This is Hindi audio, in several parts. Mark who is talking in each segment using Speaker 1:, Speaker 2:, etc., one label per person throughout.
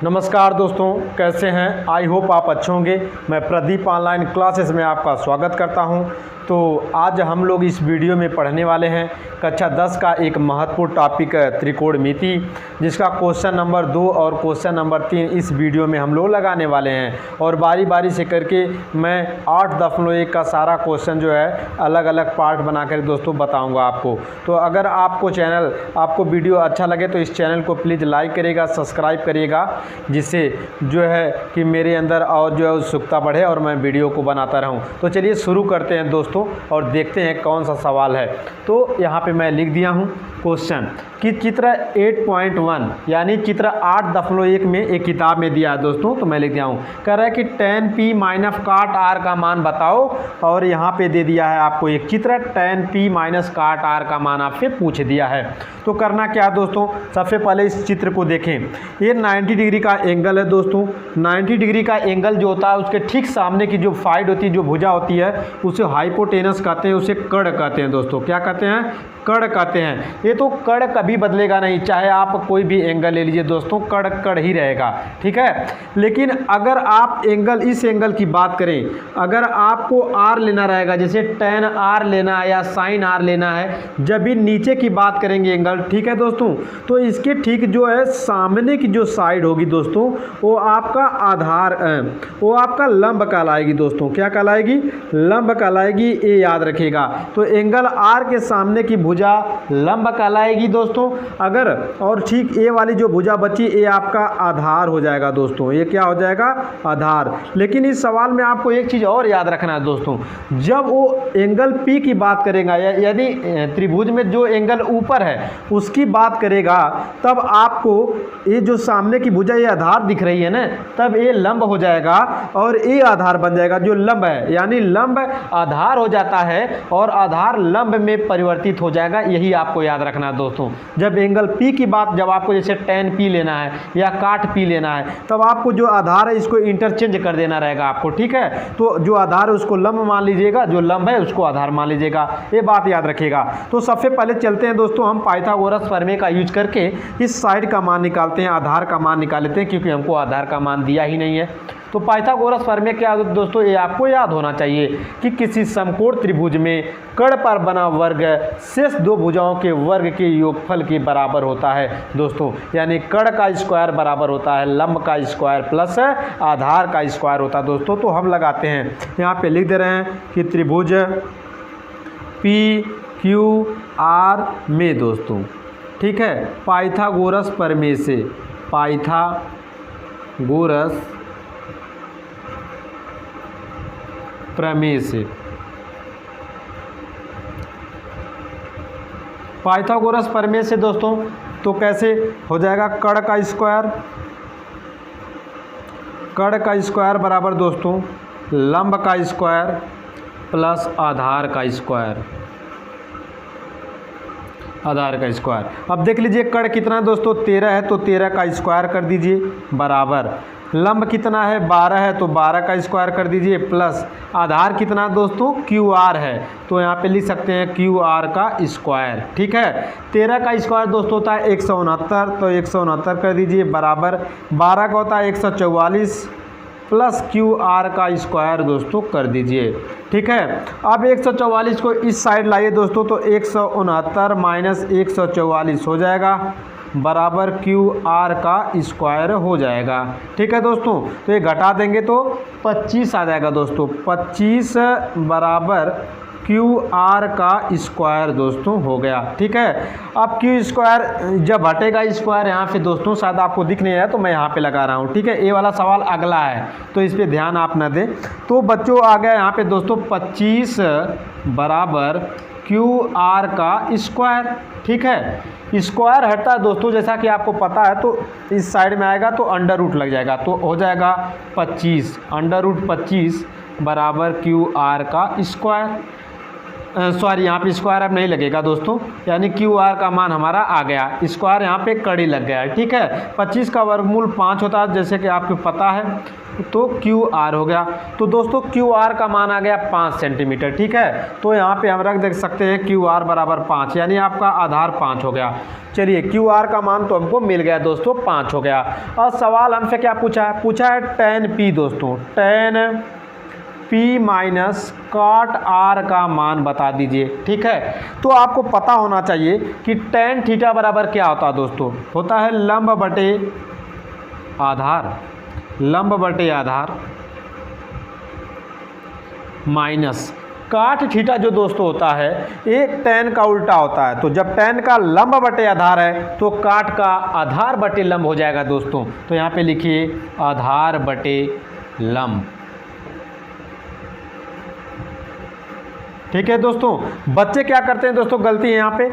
Speaker 1: नमस्कार दोस्तों, कैसे हैं? आई होप आप अच्छे होंगे। मैं प्रदीप ऑनलाइन क्लासेस में आपका स्वागत करता हूं। तो आज हम लोग इस वीडियो में पढ़ने वाले हैं कक्षा 10 का एक महत्वपूर्ण टॉपिक है त्रिकोणमिति, जिसका क्वेश्चन नंबर 2 और क्वेश्चन नंबर 3 इस वीडियो में हम लोग लगाने वाले हैं। और बारी बारी से करके मैं 8.1 का सारा क्वेश्चन जो है अलग अलग पार्ट बनाकर दोस्तों बताऊंगा आपको। तो अगर आपको वीडियो अच्छा लगे तो इस चैनल को प्लीज़ लाइक करिएगा, सब्सक्राइब करिएगा, जिससे जो है कि मेरे अंदर और जो है उत्सुकता बढ़े और मैं वीडियो को बनाता रहूं। तो चलिए शुरू करते हैं दोस्तों और देखते हैं कौन सा सवाल है। तो यहाँ पे मैं लिख दिया हूँ क्वेश्चन कि चित्र 8.1 यानी चित्र 8.1 में एक किताब में दिया है दोस्तों। तो मैं लिख दिया हूँ, कह रहा है कि tan p माइनस काट r का मान बताओ। और यहाँ पे दे दिया है आपको एक चित्र tan p माइनस काट r का मान आपसे पूछ दिया है। तो करना क्या दोस्तों, सबसे पहले इस चित्र को देखें। ये 90 डिग्री का एंगल है दोस्तों। 90 डिग्री का एंगल जो होता है उसके ठीक सामने की जो साइड होती है, जो भुजा होती है, उसे हाइपोटेनस कहते हैं, उसे कर्ण कहते हैं दोस्तों। क्या कहते हैं? कर्ण कहते हैं। ये तो कर्ण कभी बदलेगा नहीं, चाहे आप कोई भी एंगल ले लीजिए दोस्तों, कर्ण कर्ण ही रहेगा, ठीक है। लेकिन अगर आप इस एंगल की बात करें, अगर आपको r लेना रहेगा, जैसे tan r लेना है या sin r लेना है, जब भी नीचे की बात करेंगे एंगल, ठीक है दोस्तों, तो इसके ठीक जो है सामने की जो साइड होगी दोस्तों, वो आपका लंब कहलाएगी दोस्तों। क्या कहलाएगी? लंब कहलाएगी। ये याद रखिएगा। तो एंगल r के सामने की भुजा लंब कहलाएगी दोस्तों। अगर और ठीक ये वाली जो भुजा बची, ये आपका आधार हो जाएगा दोस्तों। ये क्या हो जाएगा? आधार। लेकिन इस सवाल में आपको एक चीज़ और याद रखना है दोस्तों, जब वो एंगल P की बात करेगा, यदि त्रिभुज में जो एंगल ऊपर है उसकी बात करेगा, तब आपको ये जो सामने की भुजा ये आधार दिख रही है ना, तब ये लंब हो जाएगा और ये आधार बन जाएगा जो लंब है। यानी लंब आधार हो जाता है और आधार लंब में परिवर्तित हो जाएगा। यही आपको याद रखना है दोस्तों। जब एंगल P की बात, जब आपको जैसे tan P लेना है या काट P लेना है, तब आपको जो आधार है इसको इंटरचेंज कर देना रहेगा आपको, ठीक है। तो जो आधार है उसको लंब मान लीजिएगा, जो लंब है उसको आधार मान लीजिएगा। ये बात याद रखिएगा। तो सबसे पहले चलते हैं दोस्तों, हम पाइथागोरस प्रमेय का यूज करके इस साइड का मान निकालते हैं, आधार का मान निकाल लेते हैं, क्योंकि हमको आधार का मान दिया ही नहीं है। तो पाइथागोरस प्रमेय क्या दोस्तों, ये आपको याद होना चाहिए कि किसी समकोण त्रिभुज में कर्ण पर बना वर्ग शेष दो भुजाओं के वर्ग के योगफल के बराबर होता है दोस्तों। यानी कर्ण का स्क्वायर बराबर होता है लंब का स्क्वायर प्लस आधार का स्क्वायर होता है दोस्तों। तो हम लगाते हैं, यहाँ पे लिख दे रहे हैं कि त्रिभुज PQR में दोस्तों, ठीक है, पाइथागोरस प्रमेय से, पाइथागोरस प्रमेय से, पाइथागोरस प्रमेय से दोस्तों, तो कैसे हो जाएगा? कर्ण का स्क्वायर बराबर दोस्तों लंब का स्क्वायर प्लस आधार का स्क्वायर, आधार का स्क्वायर। अब देख लीजिए कर्ण कितना है दोस्तों? 13 है, तो 13 का स्क्वायर कर दीजिए बराबर लंब कितना है? 12 है, तो 12 का स्क्वायर कर दीजिए प्लस आधार कितना दोस्तों? QR है, तो यहाँ पे लिख सकते हैं QR का स्क्वायर, ठीक है। 13 का स्क्वायर दोस्तों होता है 169, तो 169 कर दीजिए बराबर 12 का होता है 144 प्लस QR का स्क्वायर दोस्तों कर दीजिए, ठीक है। अब 144 को इस साइड लाइए दोस्तों, तो 169 माइनस 144 हो जाएगा बराबर QR का स्क्वायर हो जाएगा, ठीक है दोस्तों। तो ये घटा देंगे तो 25 आ जाएगा दोस्तों। 25 बराबर QR का स्क्वायर दोस्तों हो गया, ठीक है। अब Q स्क्वायर जब हटेगा स्क्वायर यहाँ पे दोस्तों, शायद आपको दिख नहीं रहा तो मैं यहाँ पे लगा रहा हूँ, ठीक है। ये वाला सवाल अगला है, तो इस पे ध्यान आप न दें। तो बच्चों आ गया यहाँ पे दोस्तों 25 बराबर QR का स्क्वायर, ठीक है। स्क्वायर हटता है दोस्तों, जैसा कि आपको पता है, तो इस साइड में आएगा तो अंडर रूट लग जाएगा, तो हो जाएगा 25 अंडर रूट 25 बराबर QR का स्क्वायर। सॉरी यहाँ पे स्क्वायर अब नहीं लगेगा दोस्तों, यानी क्यू आर का मान हमारा आ गया, स्क्वायर यहाँ पे कड़ी लग गया है। ठीक है, 25 का वर्गमूल 5 होता है जैसे कि आपको पता है, तो क्यू आर हो गया। तो दोस्तों क्यू आर का मान आ गया 5 सेंटीमीटर। ठीक है, तो यहाँ पे हम रख देख सकते हैं क्यू आर बराबर 5, यानी आपका आधार 5 हो गया। चलिए क्यू आर का मान तो हमको मिल गया दोस्तों, 5 हो गया। और सवाल हमसे क्या पूछा है? पूछा है tan p दोस्तों, tan p minus cot r का मान बता दीजिए। ठीक है, तो आपको पता होना चाहिए कि tan थीटा बराबर क्या होता है दोस्तों? होता है लंब बटे आधार, लंब बटे आधार माइनस काट थीटा जो दोस्तों होता है एक tan का उल्टा होता है। तो जब tan का लंब बटे आधार है तो काट का आधार बटे लंब हो जाएगा दोस्तों। तो यहाँ पे लिखिए आधार बटे लंब। ठीक है दोस्तों, बच्चे क्या करते हैं दोस्तों, गलती है यहाँ पे,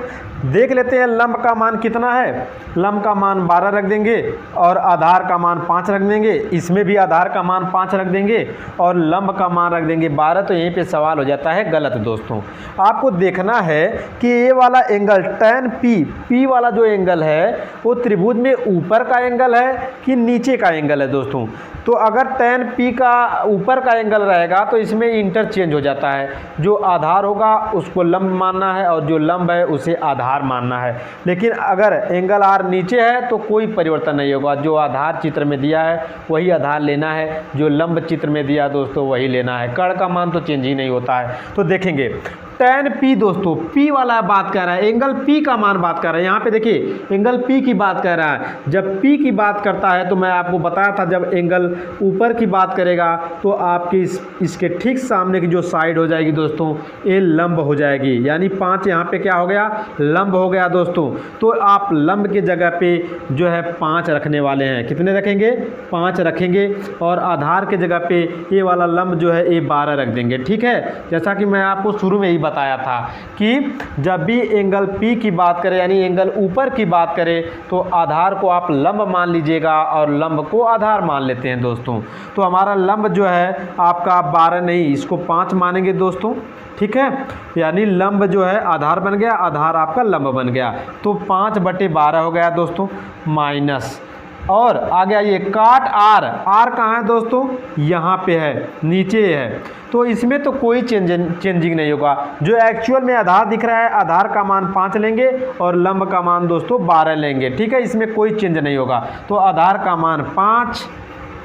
Speaker 1: देख लेते हैं लंब का मान कितना है, लंब का मान 12 रख देंगे और आधार का मान 5 रख देंगे, इसमें भी आधार का मान 5 रख देंगे और लंब का मान रख देंगे 12। तो यहीं पे सवाल हो जाता है गलत दोस्तों। आपको देखना है कि ये वाला एंगल tan p वाला जो एंगल है वो त्रिभुज में ऊपर का एंगल है कि नीचे का एंगल है दोस्तों। तो अगर tan p का ऊपर का एंगल रहेगा तो इसमें इंटरचेंज हो जाता है, जो आधार होगा उसको लंब मानना है और जो लंब है उसे आधार मानना है। लेकिन अगर एंगल आर नीचे है तो कोई परिवर्तन नहीं होगा, जो आधार चित्र में दिया है वही आधार लेना है, जो लंब चित्र में दिया दोस्तों वही लेना है, कर्ण का मान तो चेंज ही नहीं होता है। तो देखेंगे tan p दोस्तों p वाला बात कर रहा है, एंगल p का मान बात कर रहा है। यहाँ पे देखिए एंगल p की बात कर रहा है। जब p की बात करता है तो मैं आपको बताया था जब एंगल ऊपर की बात करेगा तो आपकी इसके ठीक सामने की जो साइड हो जाएगी दोस्तों ये लंब हो जाएगी, यानी 5 यहाँ पे क्या हो गया, लंब हो गया दोस्तों। तो आप लंब की जगह पे जो है 5 रखने वाले हैं, कितने रखेंगे, 5 रखेंगे और आधार के जगह पे ये वाला लंब जो है ये 12 रख देंगे। ठीक है, जैसा कि मैं आपको शुरू में ही बताया था कि जब भी एंगल P की बात करें यानी एंगल ऊपर की बात करें तो आधार को आप लंब मान लीजिएगा और लंब को आधार मान लेते हैं दोस्तों। तो हमारा लंब जो है आपका 12 नहीं, इसको 5 मानेंगे दोस्तों। ठीक है, यानी लंब जो है आधार बन गया, आधार आपका लंब बन गया। तो 5/12 हो गया दोस्तों, माइनस और आ गया ये काट आर, आर कहाँ है दोस्तों, यहाँ पे है, नीचे है। तो इसमें तो कोई चेंजिंग नहीं होगा, जो एक्चुअल में आधार दिख रहा है आधार का मान 5 लेंगे और लंब का मान दोस्तों 12 लेंगे। ठीक है, इसमें कोई चेंज नहीं होगा। तो आधार का मान 5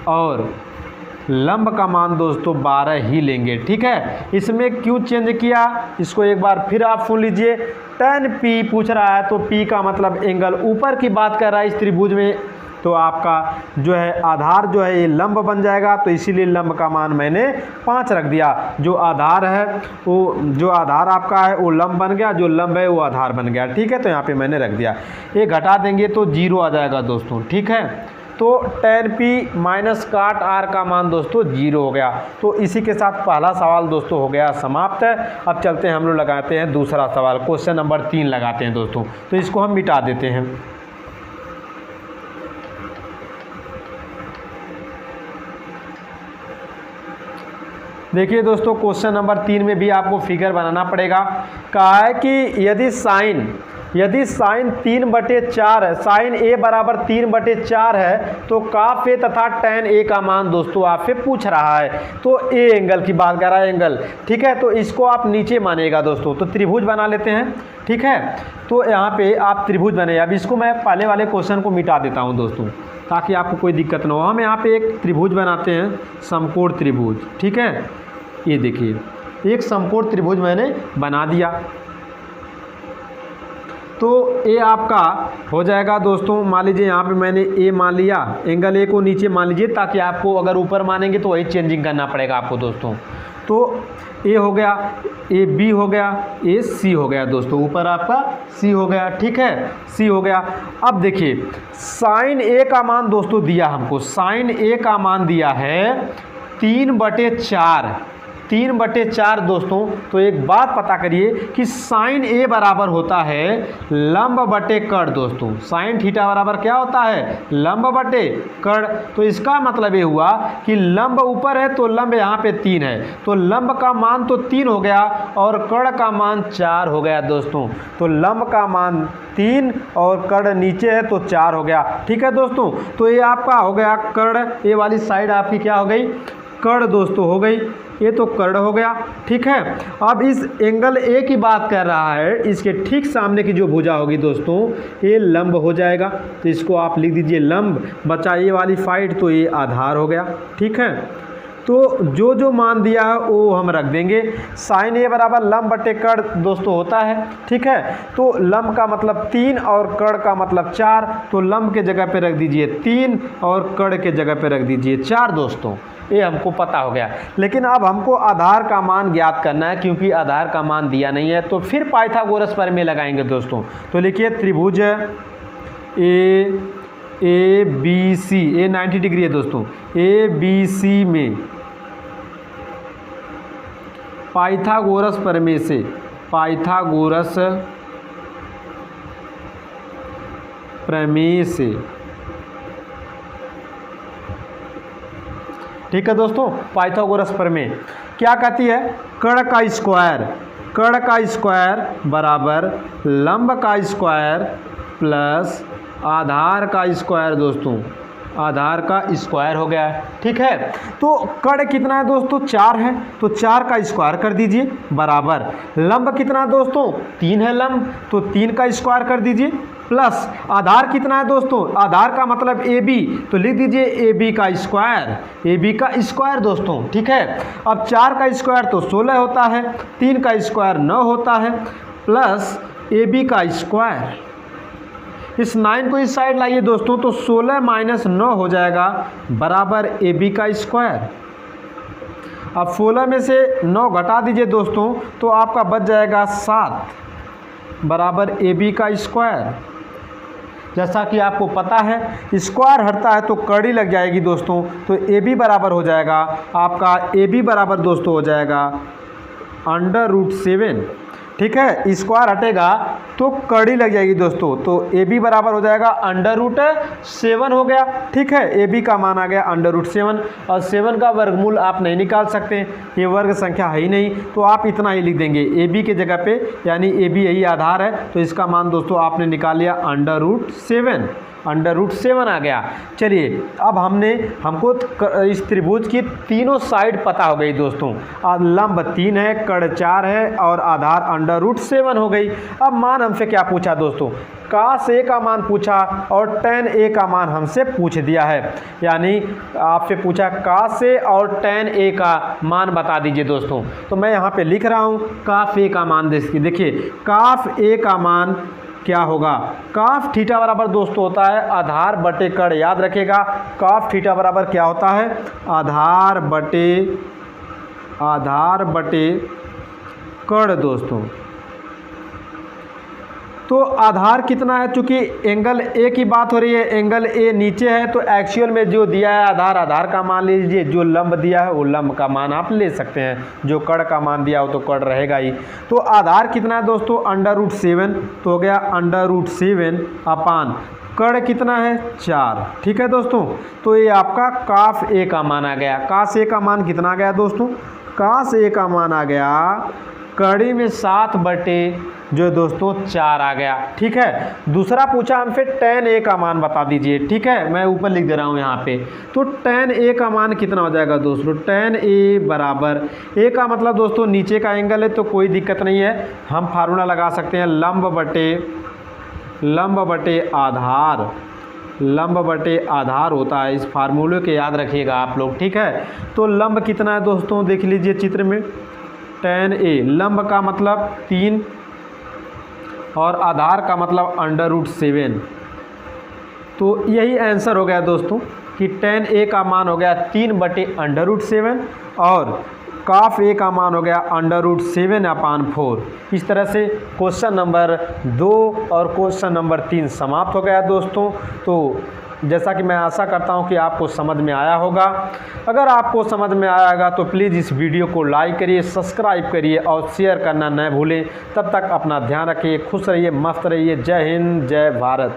Speaker 1: और लंब का मान दोस्तों 12 ही लेंगे। ठीक है, इसमें क्यों चेंज किया इसको एक बार फिर आप सुन लीजिए। tan p पूछ रहा है तो p का मतलब एंगल ऊपर की बात कर रहा है इस त्रिभुज में, तो आपका जो है आधार जो है ये लंब बन जाएगा। तो इसीलिए लंब का मान मैंने 5 रख दिया। जो आधार है वो, जो आधार आपका है वो लंब बन गया, जो लंब है वो आधार बन गया। ठीक है, तो यहाँ पे मैंने रख दिया। ये घटा देंगे तो 0 आ जाएगा दोस्तों। ठीक है, तो tan p माइनस काट r का मान दोस्तों 0 हो गया। तो इसी के साथ पहला सवाल दोस्तों हो गया समाप्त है। अब चलते हैं हम लोग लगाते हैं दूसरा सवाल, क्वेश्चन नंबर 3 लगाते हैं दोस्तों। तो इसको हम मिटा देते हैं। देखिए दोस्तों क्वेश्चन नंबर 3 में भी आपको फिगर बनाना पड़ेगा। कहा है कि यदि साइन 3/4 है, साइन a बराबर 3/4 है तो काफ a तथा tan a का मान दोस्तों आपसे पूछ रहा है। तो a एंगल की बात कर रहा है, एंगल। ठीक है, तो इसको आप नीचे मानेगा दोस्तों। तो त्रिभुज बना लेते हैं। ठीक है, तो यहाँ पे आप त्रिभुज बने। अब इसको मैं पहले वाले क्वेश्चन को मिटा देता हूँ दोस्तों ताकि आपको कोई दिक्कत ना हो। हम यहाँ पे एक त्रिभुज बनाते हैं, समकोण त्रिभुज। ठीक है, ये देखिए एक समकोण त्रिभुज मैंने बना दिया। तो ए आपका हो जाएगा दोस्तों, मान लीजिए यहाँ पे मैंने ए मान लिया, एंगल ए को नीचे मान लीजिए ताकि आपको अगर ऊपर मानेंगे तो वही चेंजिंग करना पड़ेगा आपको दोस्तों। तो ए हो गया, ए बी हो गया, ए सी हो गया दोस्तों, ऊपर आपका सी हो गया। ठीक है, सी हो गया। अब देखिए साइन ए का मान दोस्तों दिया हमको, साइन ए का मान दिया है 3/4। 3/4 दोस्तों। तो एक बात पता करिए कि साइन ए बराबर होता है लंब बटे कड़ दोस्तों। साइन थीटा बराबर क्या होता है? लंब बटे कड़। तो इसका मतलब ये हुआ कि लंब ऊपर है तो लंब यहाँ पे 3 है, तो लंब का मान तो 3 हो गया और कड़ का मान 4 हो गया दोस्तों। तो लंब का मान 3 और कड़ नीचे है तो 4 हो गया। ठीक है दोस्तों, तो ये आपका हो गया कड़, ये वाली साइड आपकी क्या हो गई? कड़ दोस्तों हो गई। ये तो कड़ हो गया। ठीक है, अब इस एंगल ए की बात कर रहा है, इसके ठीक सामने की जो भुजा होगी दोस्तों ये लंब हो जाएगा। तो इसको आप लिख दीजिए लंब, बचा ये वाली साइड तो ये आधार हो गया। ठीक है, तो जो जो मान दिया है वो हम रख देंगे। साइन ए बराबर लंब बटे कड़ दोस्तों होता है। ठीक है, तो लंब का मतलब 3 और कड़ का मतलब 4, तो लंब के जगह पे रख दीजिए 3 और कड़ के जगह पे रख दीजिए 4 दोस्तों। ये हमको पता हो गया। लेकिन अब हमको आधार का मान ज्ञात करना है, क्योंकि आधार का मान दिया नहीं है, तो फिर पाइथागोरस प्रमेय लगाएंगे दोस्तों। तो लिखिए त्रिभुज A B C, A 90 degree है दोस्तों, ए बी सी में पाइथागोरस प्रमेय से, पाइथागोरस प्रमेय से, ठीक है दोस्तों, पाइथागोरस प्रमेय क्या कहती है? कड़ का स्क्वायर, कड़ का स्क्वायर बराबर लंब का स्क्वायर प्लस आधार का स्क्वायर दोस्तों, आधार का स्क्वायर हो गया है। ठीक है, तो कड़ कितना है दोस्तों? 4 है, तो 4 का स्क्वायर कर दीजिए बराबर लंब कितना है दोस्तों? 3 है लंब, तो 3 का स्क्वायर कर दीजिए प्लस आधार कितना है दोस्तों? आधार का मतलब ए बी, तो लिख दीजिए ए बी का स्क्वायर, ए बी का स्क्वायर दोस्तों। ठीक है, अब 4 का स्क्वायर तो 16 होता है, 3 का स्क्वायर 9 होता है प्लस ए बी का स्क्वायर। इस 9 को इस साइड लाइए दोस्तों, तो 16 माइनस 9 हो जाएगा बराबर ए बी का स्क्वायर। अब 16 में से 9 घटा दीजिए दोस्तों, तो आपका बच जाएगा 7 बराबर ए बी का स्क्वायर। जैसा कि आपको पता है स्क्वायर हटता है तो कड़ी लग जाएगी दोस्तों, तो ए बी बराबर हो जाएगा आपका, ए बी बराबर दोस्तों हो जाएगा √7। ठीक है, स्क्वायर हटेगा तो कड़ी लग जाएगी दोस्तों, तो ए बी बराबर हो जाएगा √7 हो गया। ठीक है, ए बी का मान आ गया √7, और 7 का वर्गमूल आप नहीं निकाल सकते, ये वर्ग संख्या है ही नहीं, तो आप इतना ही लिख देंगे ए बी के जगह पे, यानी ए बी यही आधार है, तो इसका मान दोस्तों आपने निकाल लिया √7 आ गया। चलिए, अब हमको इस त्रिभुज की तीनों साइड पता हो गई दोस्तों। लंब 3 है, कड़ 4 है और आधार √7 हो गई। अब मान हमसे क्या पूछा दोस्तों? cos A का मान पूछा और tan A का मान हमसे पूछ दिया है, यानी आपसे पूछा cos A और tan A का मान बता दीजिए दोस्तों। तो मैं यहाँ पे लिख रहा हूँ cos A का मान। देखिए cos A का मान क्या होगा? काफ थीटा बराबर दोस्तों होता है आधार बटे कड़, याद रखिएगा काफ थीटा बराबर क्या होता है? आधार बटे कड़ दोस्तों। तो आधार कितना है? चूंकि एंगल ए की बात हो रही है, एंगल ए नीचे है, तो एक्चुअल में जो दिया है आधार का मान ले लीजिए, जो लंब दिया है वो लंब का मान आप ले सकते हैं, जो कड़ का मान दिया हो तो कड़ रहेगा ही। तो आधार कितना है दोस्तों? √7, तो हो गया √7 अपान कड़ कितना है? 4। ठीक है दोस्तों, तो ये आपका काफ ए का मान आ गया। कास ए का मान कितना आ गया दोस्तों? कास ए का मान आ गया कड़ी में 7 बटे जो दोस्तों 4 आ गया। ठीक है, दूसरा पूछा हमसे tan A का मान बता दीजिए। ठीक है, मैं ऊपर लिख दे रहा हूँ यहाँ पे। तो tan A का मान कितना हो जाएगा दोस्तों? tan A बराबर, A का मतलब दोस्तों नीचे का एंगल है तो कोई दिक्कत नहीं है, हम फार्मूला लगा सकते हैं लंब बटे आधार होता है। इस फार्मूले के याद रखिएगा आप लोग। ठीक है, तो लंब कितना है दोस्तों? देख लीजिए चित्र में, tan A लंब का मतलब 3 और आधार का मतलब √7। तो यही आंसर हो गया दोस्तों कि tan A का मान हो गया 3 बटे √7 और काफ A का मान हो गया √7/4। इस तरह से क्वेश्चन नंबर 2 और क्वेश्चन नंबर 3 समाप्त हो गया दोस्तों। तो जैसा कि मैं आशा करता हूं कि आपको समझ में आया होगा। अगर आपको समझ में आएगा तो प्लीज़ इस वीडियो को लाइक करिए, सब्सक्राइब करिए और शेयर करना न भूलें। तब तक अपना ध्यान रखिए, खुश रहिए, मस्त रहिए। जय हिंद, जय भारत।